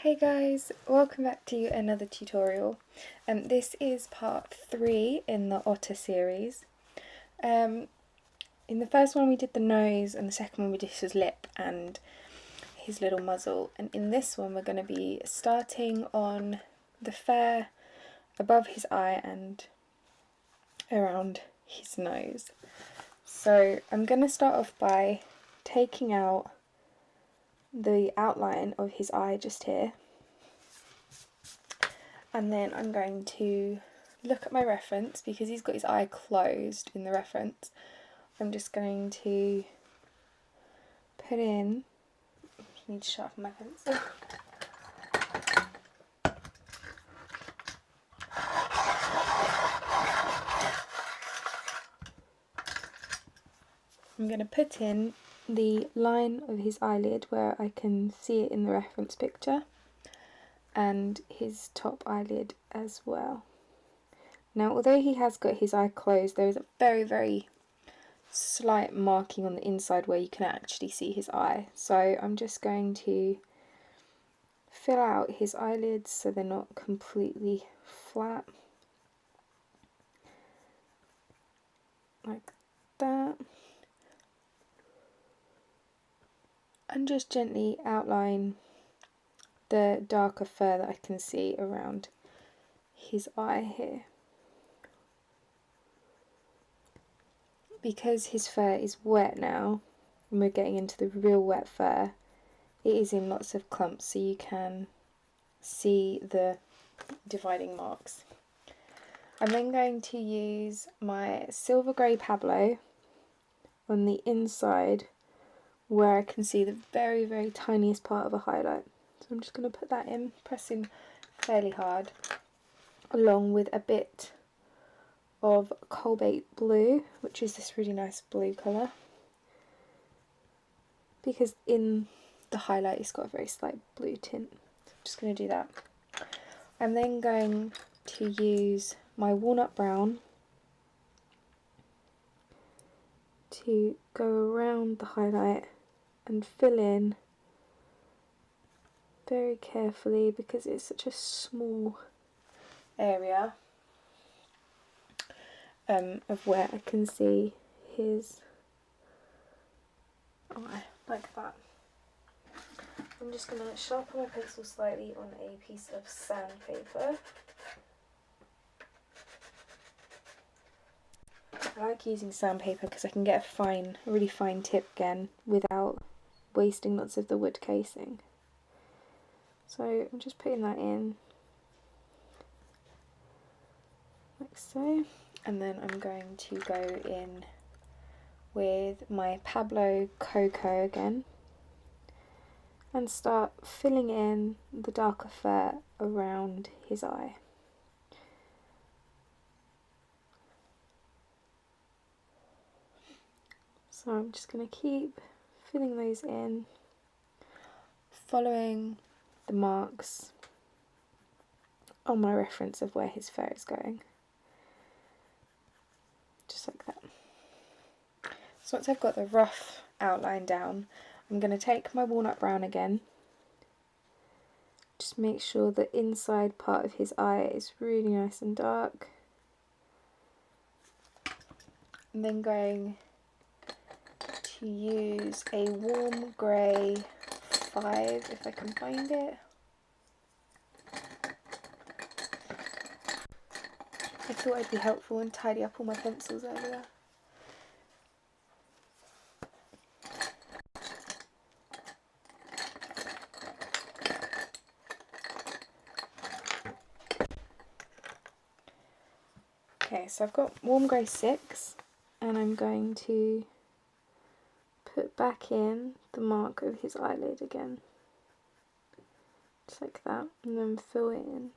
Hey guys, welcome back to another tutorial. This is part 3 in the Otter series. In the first one we did the nose, and the second one we did his lip and his little muzzle. And in this one we're going to be starting on the fur above his eye and around his nose. So I'm going to start off by taking out the outline of his eye just here, and then I'm going to look at my reference because he's got his eye closed in the reference. I'm just going to put in, I need to sharpen my pencil. I'm going to put in the line of his eyelid where I can see it in the reference picture, and his top eyelid as well. Now, although he has got his eye closed, there is a very slight marking on the inside where you can actually see his eye. So I'm just going to fill out his eyelids so they're not completely flat, like that. And just gently outline the darker fur that I can see around his eye here. Because his fur is wet now, and we're getting into the real wet fur, it is in lots of clumps, so you can see the dividing marks. I'm then going to use my silver grey Pablo on the inside where I can see the very tiniest part of a highlight. So I'm just going to put that in, pressing fairly hard, along with a bit of cobalt blue, which is this really nice blue colour, because in the highlight it's got a very slight blue tint. So I'm just going to do that. I'm then going to use my walnut brown to go around the highlight and fill in very carefully because it's such a small area of where I can see his eye, like that. I'm just going to sharpen my pencil slightly on a piece of sandpaper. I like using sandpaper because I can get a really fine tip again without wasting lots of the wood casing. So I'm just putting that in like so, and then I'm going to go in with my Pablo Cocoa again and start filling in the darker fur around his eye. So I'm just going to keep filling those in, following the marks on my reference of where his fur is going, just like that. So once I've got the rough outline down, I'm going to take my walnut brown again, just make sure the inside part of his eye is really nice and dark, and then going to use a warm grey 5 if I can find it. I thought I'd be helpful and tidy up all my pencils earlier. Okay, so I've got warm grey 6, and I'm going to put back in the mark of his eyelid again, just like that, and then fill it in.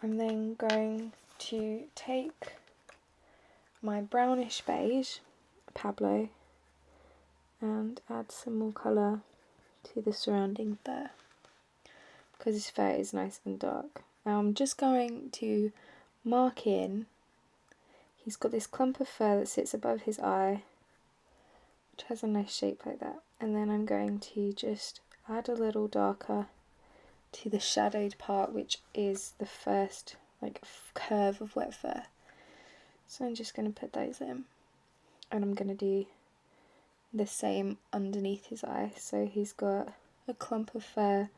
I'm then going to take my brownish beige Pablo and add some more colour to the surrounding fur, because his fur is nice and dark. Now I'm just going to mark in he's got this clump of fur that sits above his eye, which has a nice shape like that. And then I'm going to just add a little darker to the shadowed part, which is the first like curve of wet fur. So I'm just going to put those in, and I'm going to do the same underneath his eye. So he's got a clump of fur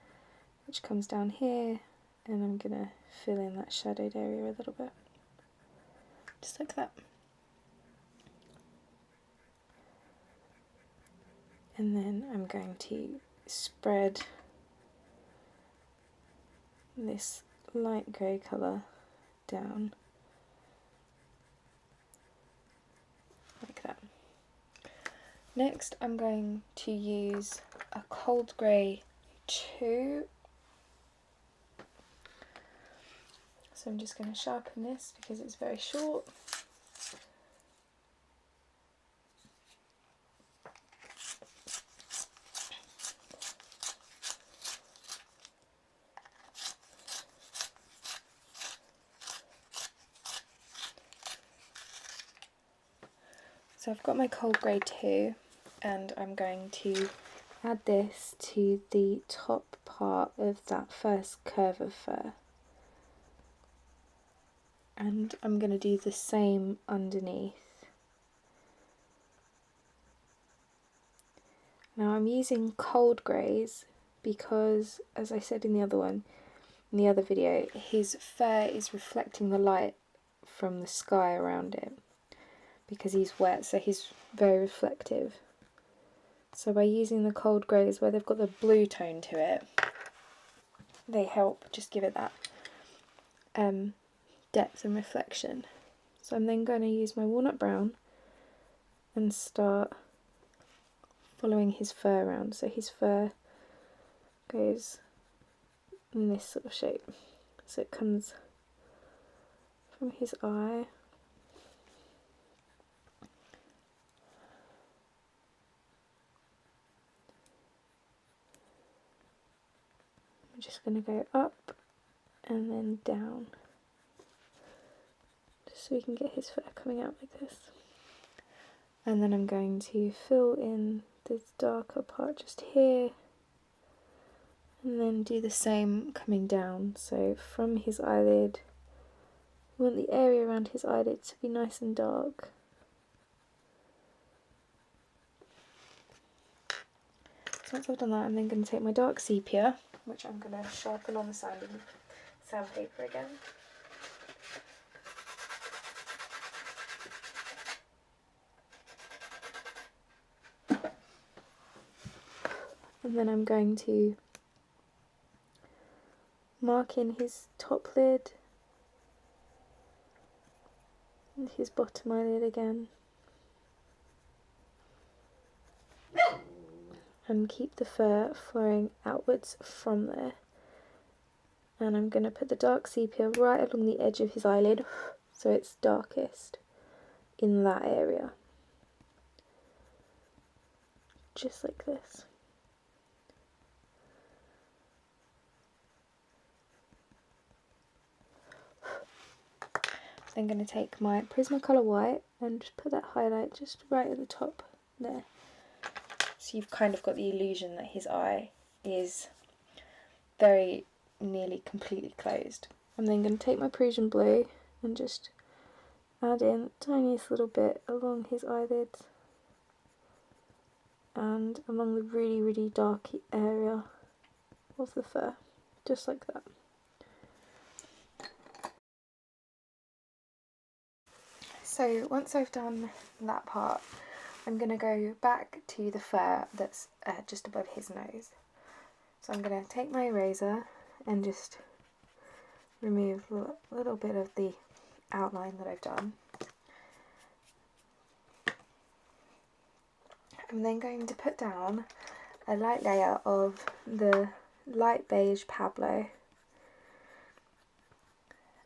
which comes down here, and I'm going to fill in that shadowed area a little bit, just like that. And then I'm going to spread this light grey colour down like that. Next I'm going to use a cold grey 2. So I'm just going to sharpen this because it's very short. So I've got my cold grey 2, and I'm going to add this to the top part of that first curve of fur. And I'm going to do the same underneath. Now I'm using cold greys because, as I said in the other video, his fur is reflecting the light from the sky around it because he's wet, so he's very reflective. So by using the cold greys where they've got the blue tone to it, they help just give it that depth and reflection. So I'm then going to use my walnut brown and start following his fur around. So his fur goes in this sort of shape. So it comes from his eye I'm just going to go up and then down, just so we can get his fur coming out like this. And then I'm going to fill in this darker part just here, and then do the same coming down. So from his eyelid, we want the area around his eyelid to be nice and dark. So once I've done that, I'm then going to take my dark sepia, which I'm going to sharpen on the sandpaper again. And then I'm going to mark in his top lid and his bottom eyelid again, and keep the fur flowing outwards from there. And I'm going to put the dark sepia right along the edge of his eyelid so it's darkest in that area, just like this. Then I'm going to take my Prismacolor white and just put that highlight just right at the top there. So you've kind of got the illusion that his eye is very nearly completely closed. I'm then going to take my Prussian blue and just add in the tiniest little bit along his eyelids and along the really, really dark area of the fur, just like that. So once I've done that part, I'm going to go back to the fur that's just above his nose. So I'm going to take my eraser and just remove a little bit of the outline that I've done. I'm then going to put down a light layer of the light beige Pablo,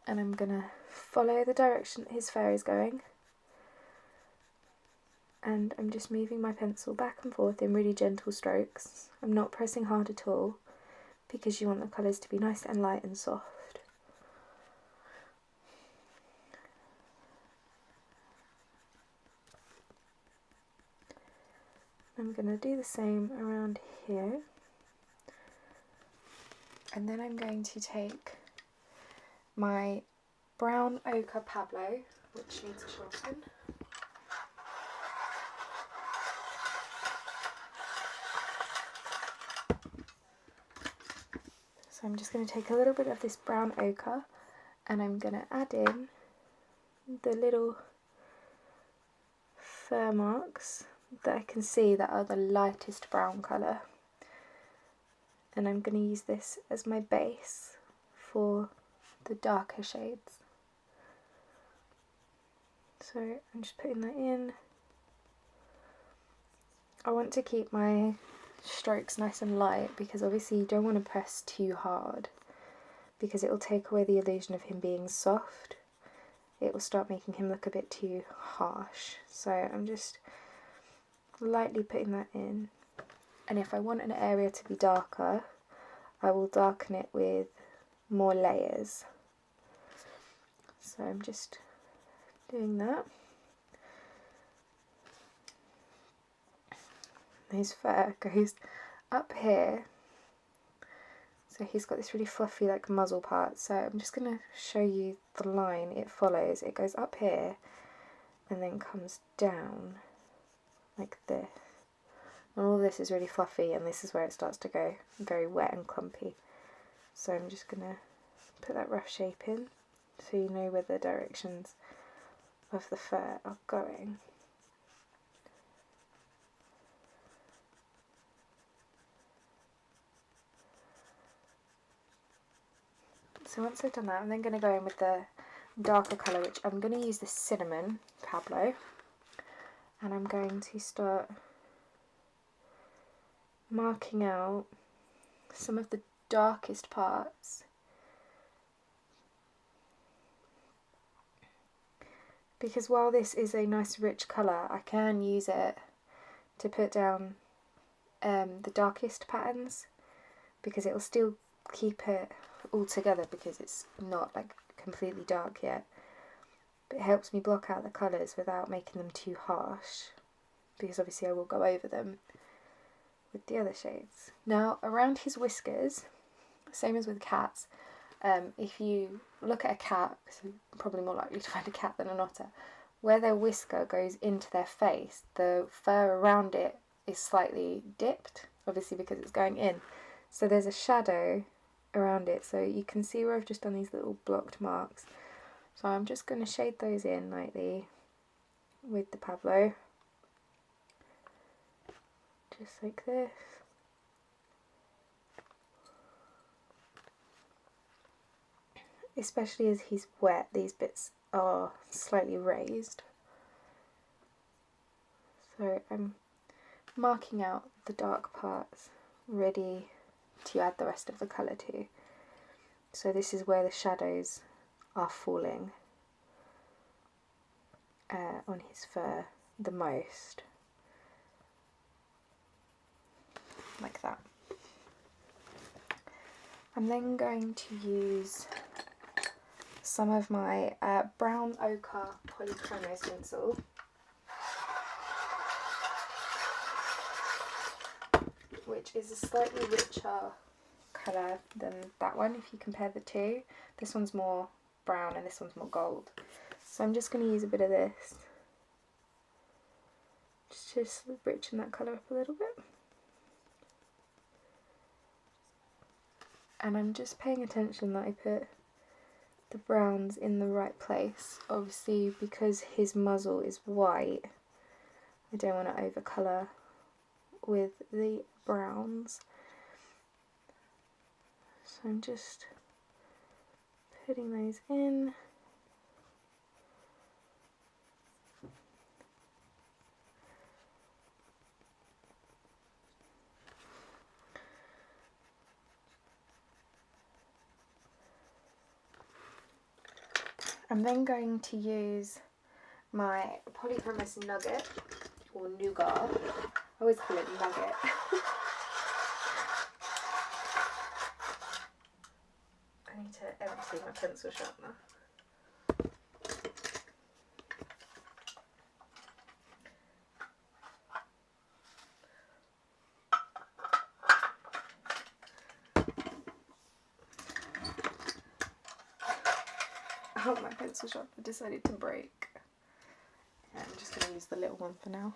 and I'm going to follow the direction that his fur is going, and I'm just moving my pencil back and forth in really gentle strokes. I'm not pressing hard at all because you want the colours to be nice and light and soft. I'm going to do the same around here. And then I'm going to take my brown ochre Pablo, which needs to sharpen. So I'm just going to take a little bit of this brown ochre and I'm going to add in the little fur marks that I can see that are the lightest brown colour. And I'm going to use this as my base for the darker shades. So I'm just putting that in. I want to keep my strokes nice and light because obviously you don't want to press too hard because it will take away the illusion of him being soft. It will start making him look a bit too harsh. So I'm just lightly putting that in. And if I want an area to be darker, I will darken it with more layers. So I'm just doing that. His fur goes up here, so he's got this really fluffy like muzzle part. So I'm just going to show you the line it follows. It goes up here and then comes down like this. And all of this is really fluffy, and this is where it starts to go very wet and clumpy. So I'm just going to put that rough shape in so you know where the directions of the fur are going. So once I've done that, I'm then going to go in with the darker colour, which I'm going to use the cinnamon Pablo, and I'm going to start marking out some of the darkest parts, because while this is a nice rich colour, I can use it to put down the darkest patterns, because it will still keep it all together because it's not like completely dark yet, but it helps me block out the colours without making them too harsh, because obviously I will go over them with the other shades. Now around his whiskers, same as with cats, if you look at a cat, because you're probably more likely to find a cat than an otter, where their whisker goes into their face, the fur around it is slightly dipped, obviously because it's going in, so there's a shadow around it. So you can see where I've just done these little blocked marks, so I'm just going to shade those in lightly with the Pablo, just like this. Especially as he's wet, these bits are slightly raised, so I'm marking out the dark parts ready to add the rest of the colour to. So this is where the shadows are falling on his fur the most, like that. I'm then going to use some of my brown ochre polychromos stencil, which is a slightly richer colour than that one if you compare the two. This one's more brown and this one's more gold. So I'm just going to use a bit of this just to richen that colour up a little bit. And I'm just paying attention that I put the browns in the right place. Obviously because his muzzle is white, I don't want to overcolour with the browns. So I'm just putting those in. I'm then going to use my polychromos nugget, or nougat. I always call it nugget. I need to empty my pencil sharpener. Oh, my pencil sharpener decided to break. Yeah, I'm just going to use the little one for now.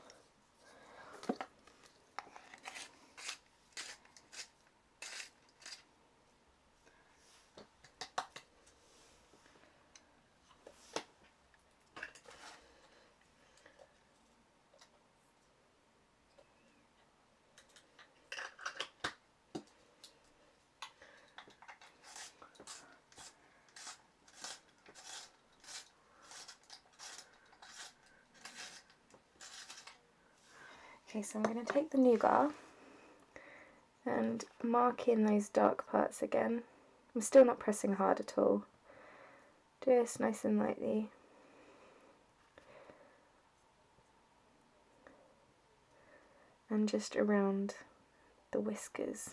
Okay, so I'm going to take the nougat and mark in those dark parts again. I'm still not pressing hard at all, just nice and lightly. And just around the whiskers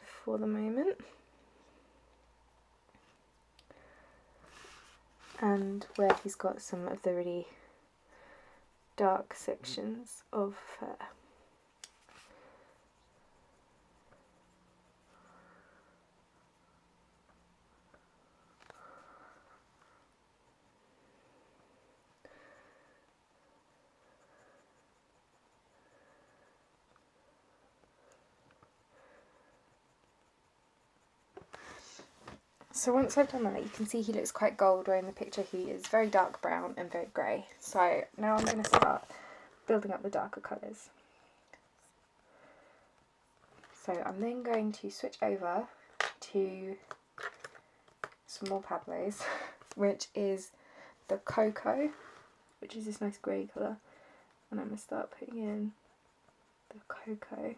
for the moment. And where he's got some of the really dark sections of fur. So once I've done that, you can see he looks quite gold, where in the picture he is very dark brown and very grey. So now I'm going to start building up the darker colours. So I'm then going to switch over to some more Pablos, which is the cocoa, which is this nice grey colour. And I'm going to start putting in the cocoa.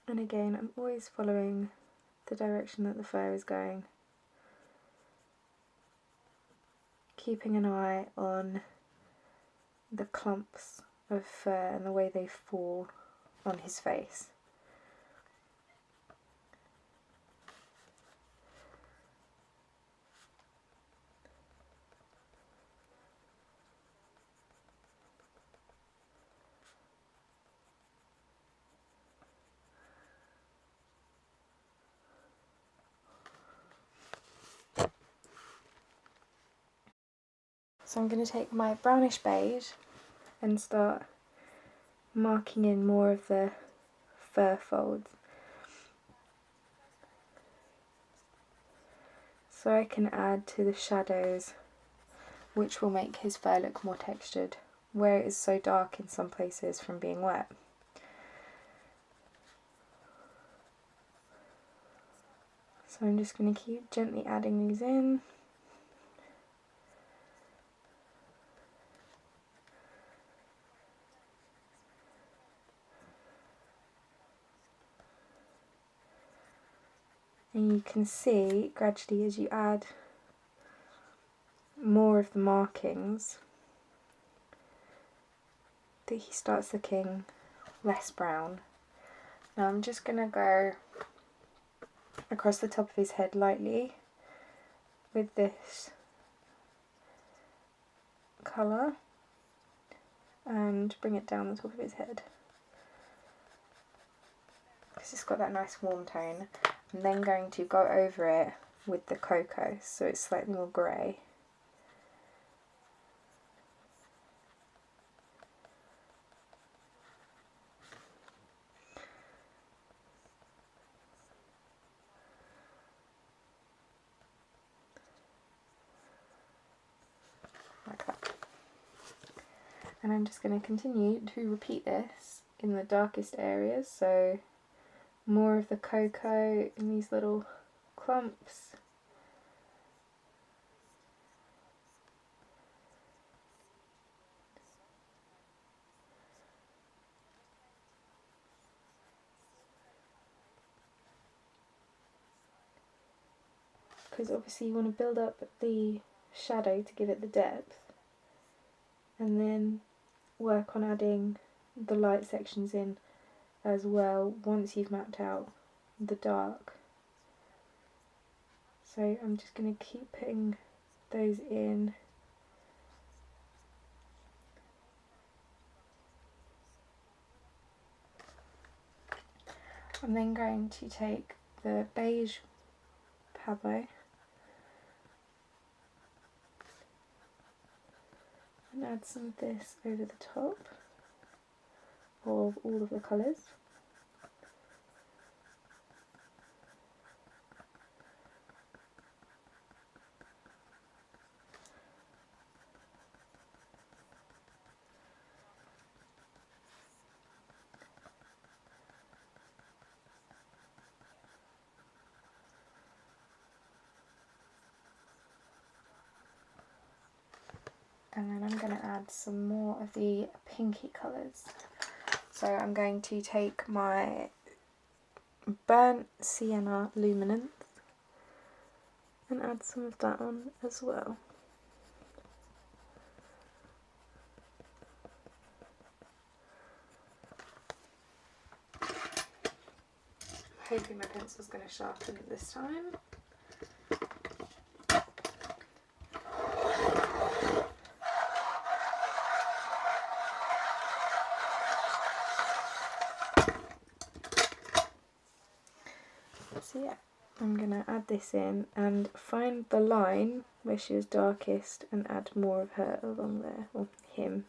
And again, I'm always following the direction that the fur is going, keeping an eye on the clumps of fur and the way they fall on his face. So I'm going to take my brownish beige and start marking in more of the fur folds, so I can add to the shadows, which will make his fur look more textured, where it is so dark in some places from being wet. So I'm just going to keep gently adding these in. And you can see gradually as you add more of the markings that he starts looking less brown. Now I'm just going to go across the top of his head lightly with this colour and bring it down the top of his head, because it's got that nice warm tone. I'm then going to go over it with the cocoa so it's slightly more grey. Like that. And I'm just going to continue to repeat this in the darkest areas, so more of the cocoa in these little clumps. Because obviously you want to build up the shadow to give it the depth, and then work on adding the light sections in as well once you've mapped out the dark. So I'm just going to keep putting those in. I'm then going to take the beige Pablo and add some of this over the top of all of the colours. And then I'm going to add some more of the pinky colours. So I'm going to take my burnt sienna luminance and add some of that on as well. Hoping my pencil's going to sharpen this time. So yeah, I'm going to add this in and find the line where she was darkest and add more of her along there, or him.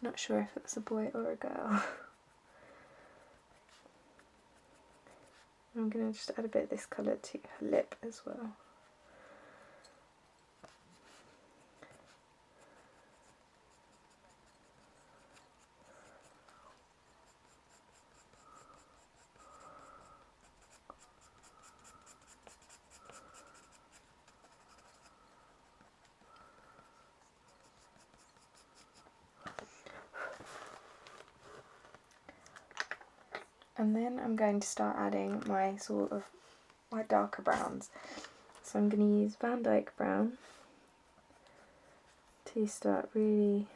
Not sure if it's a boy or a girl. I'm going to just add a bit of this colour to her lip as well. And then I'm going to start adding my my darker browns. So I'm going to use Van Dyke Brown to start really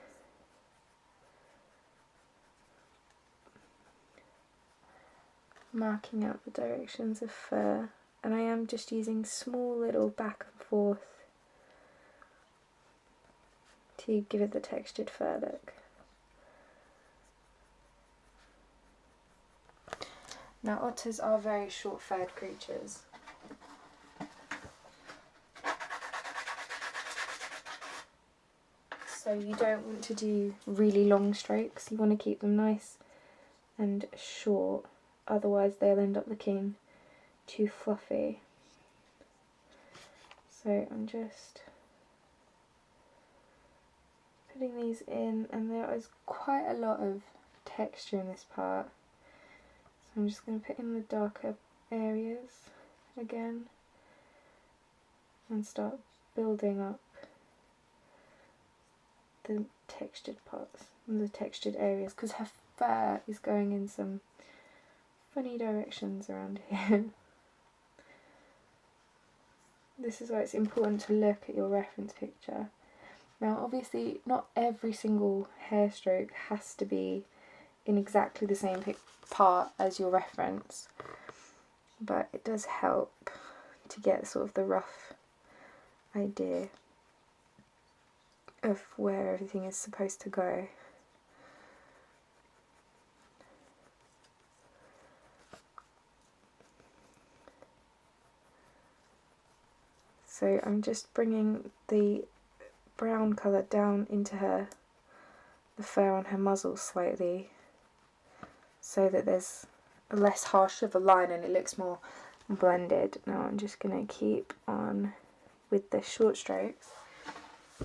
marking out the directions of fur. And I am just using small little back and forth to give it the textured fur look. Now otters are very short-furred creatures, so you don't want to do really long strokes. You want to keep them nice and short, otherwise they'll end up looking too fluffy. So I'm just putting these in, and there is quite a lot of texture in this part. So I'm just going to put in the darker areas again and start building up the textured parts and the textured areas, because her fur is going in some funny directions around here. This is why it's important to look at your reference picture. Now obviously not every single hair stroke has to be in exactly the same part as your reference, but it does help to get sort of the rough idea of where everything is supposed to go. So I'm just bringing the brown colour down into the fur on her muzzle slightly, so that there's a less harsh of a line and it looks more blended. Now I'm just going to keep on with the short strokes,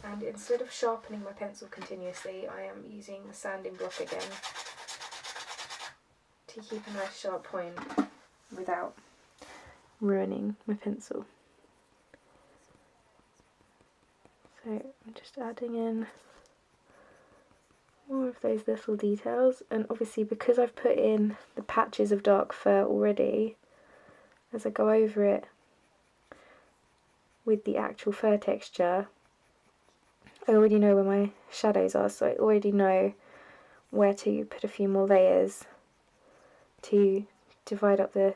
and instead of sharpening my pencil continuously, I am using the sanding block again to keep a nice sharp point without ruining my pencil. So I'm just adding in more of those little details, and obviously because I've put in the patches of dark fur already, as I go over it with the actual fur texture, I already know where my shadows are, so I already know where to put a few more layers to divide up the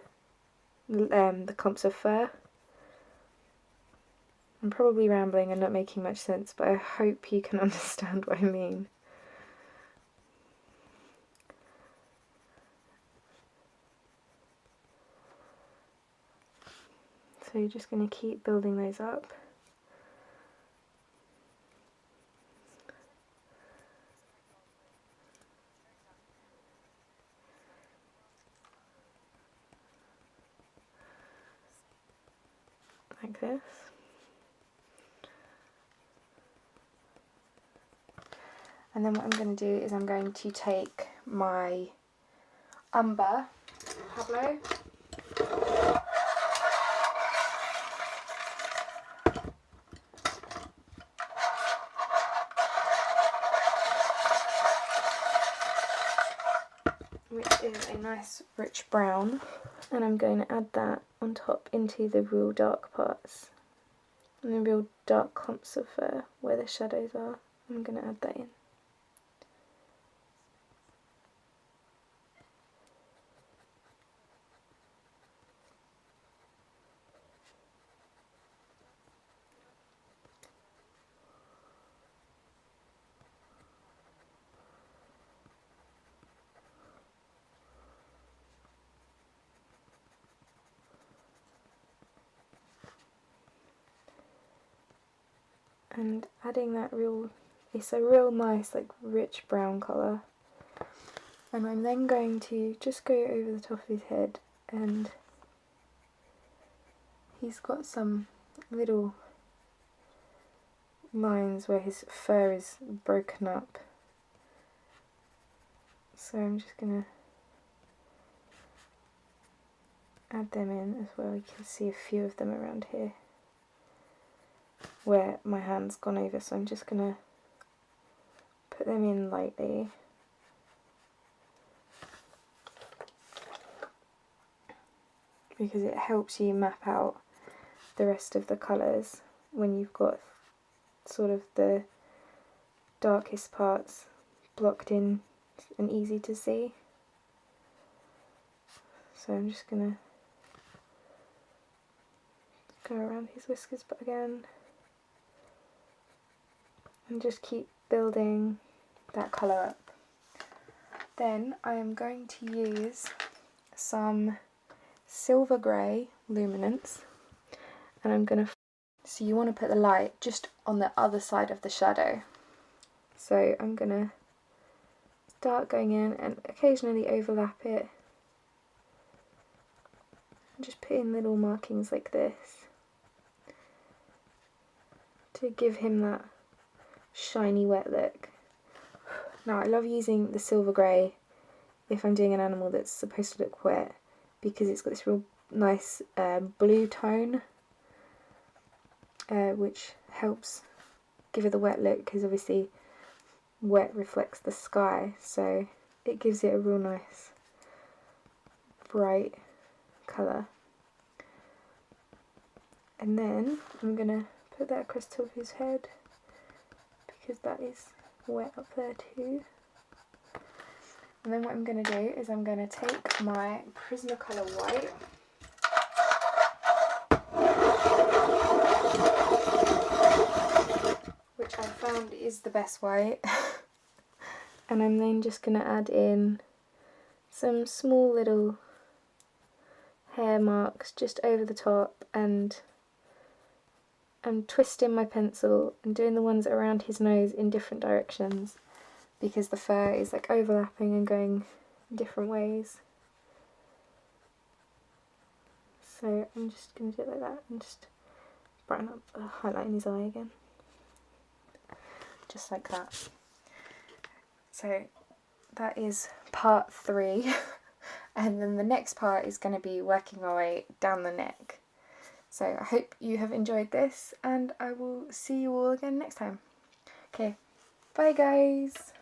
clumps of fur. I'm probably rambling and not making much sense, but I hope you can understand what I mean. So you're just going to keep building those up. Like this. And then what I'm going to do is I'm going to take my umber Pablo, which is a nice rich brown, and I'm going to add that on top into the real dark parts and the real dark clumps of fur where the shadows are. I'm going to add that in. And adding that it's a real nice like rich brown colour. And I'm then going to just go over the top of his head, and he's got some little lines where his fur is broken up. So I'm just going to add them in as well. You can see a few of them around here where my hand's gone over, so I'm just going to put them in lightly. Because it helps you map out the rest of the colours when you've got sort of the darkest parts blocked in and easy to see. So I'm just going to go around his whiskers but again and just keep building that colour up. Then I am going to use some silver grey luminance, and I'm going to, so you want to put the light just on the other side of the shadow. So I'm going to start going in and occasionally overlap it and just put in little markings like this to give him that shiny wet look. Now I love using the silver grey if I'm doing an animal that's supposed to look wet, because it's got this real nice blue tone, which helps give it the wet look, because obviously wet reflects the sky, so it gives it a real nice bright colour. And then I'm going to put that across the top of his head, because that is wet up there too. And then what I'm going to do is I'm going to take my Prismacolor white, which I found is the best white, and I'm then just going to add in some small little hair marks just over the top, and I'm twisting my pencil and doing the ones around his nose in different directions, because the fur is like overlapping and going different ways. So I'm just going to do it like that and just brighten up, highlighting his eye again. Just like that. So that is part 3. And then the next part is going to be working our way down the neck. So I hope you have enjoyed this, and I will see you all again next time. Okay, bye guys!